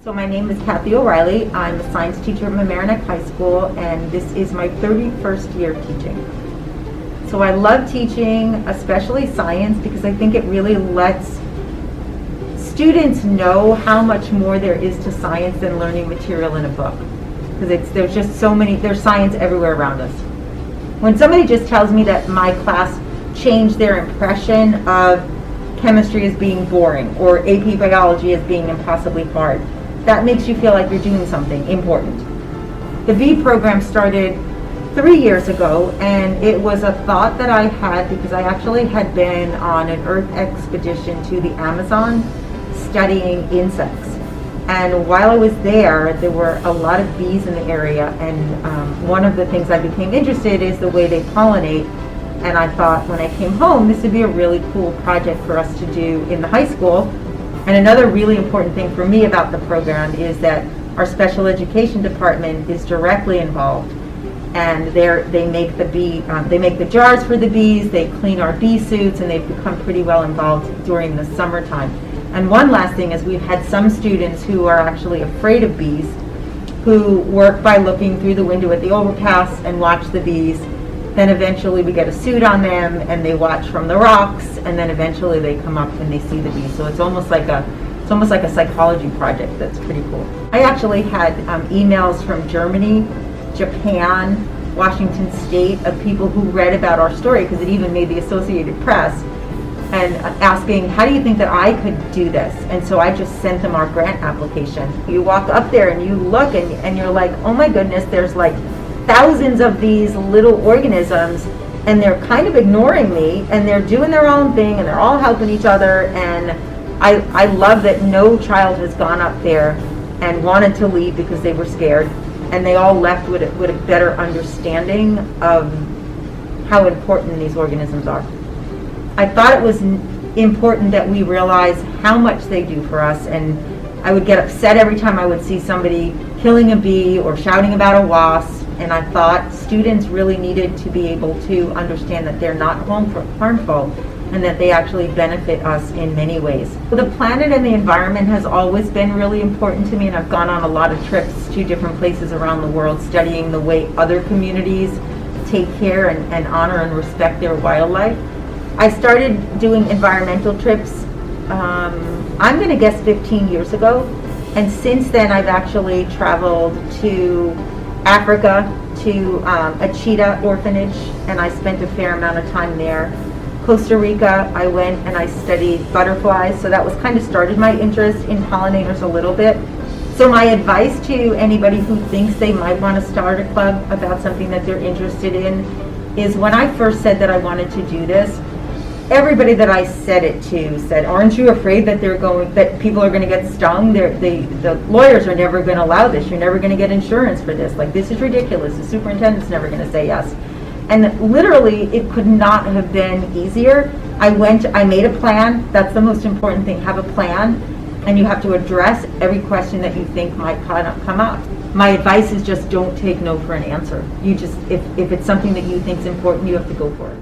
So my name is Kathy O'Reilly. I'm a science teacher at Mamaroneck High School, and this is my 31st year teaching. So I love teaching, especially science, because I think it really lets students know how much more there is to science than learning material in a book. Because there's just so many, there's science everywhere around us. When somebody just tells me that my class changed their impression of chemistry as being boring or AP biology as being impossibly hard, that makes you feel like you're doing something important. The V program started 3 years ago, and it was a thought that I had because I actually had been on an Earth expedition to the Amazon studying insects. And while I was there were a lot of bees in the area, and one of the things I became interested in is the way they pollinate. And I thought when I came home, this would be a really cool project for us to do in the high school. And another really important thing for me about the program is that our special education department is directly involved, and they make the jars for the bees, they clean our bee suits, and they've become pretty well involved during the summertime. And one last thing is we've had some students who are actually afraid of bees, who work by looking through the window at the overpass and watch the bees. Then eventually we get a suit on them and they watch from the rocks, and then eventually they come up and they see the bees. So it's almost like a psychology project that's pretty cool. I actually had emails from Germany, Japan, Washington State of people who read about our story, because it even made the Associated Press, and asking, how do you think that I could do this? And so I just sent them our grant application. You walk up there and you look and you're like, oh my goodness, there's like thousands of these little organisms, and they're kind of ignoring me, and they're doing their own thing, and they're all helping each other. And I love that no child has gone up there and wanted to leave because they were scared, and they all left with a better understanding of how important these organisms are. I thought it was important that we realize how much they do for us, and I would get upset every time I would see somebody killing a bee or shouting about a wasp. And I thought students really needed to be able to understand that they're not harmful and that they actually benefit us in many ways. The planet and the environment has always been really important to me, and I've gone on a lot of trips to different places around the world studying the way other communities take care and honor and respect their wildlife. I started doing environmental trips, I'm going to guess 15 years ago, and since then I've actually traveled to Africa, to a cheetah orphanage, and I spent a fair amount of time there. Costa Rica, I went and I studied butterflies, so that was kind of started my interest in pollinators a little bit. So my advice to anybody who thinks they might want to start a club about something that they're interested in is, when I first said that I wanted to do this, everybody that I said it to said, aren't you afraid that people are going to get stung? The lawyers are never going to allow this. You're never going to get insurance for this. Like, this is ridiculous. The superintendent's never going to say yes. And literally, it could not have been easier. I made a plan. That's the most important thing. Have a plan, and you have to address every question that you think might come up. My advice is just don't take no for an answer. You just, if it's something that you think is important, you have to go for it.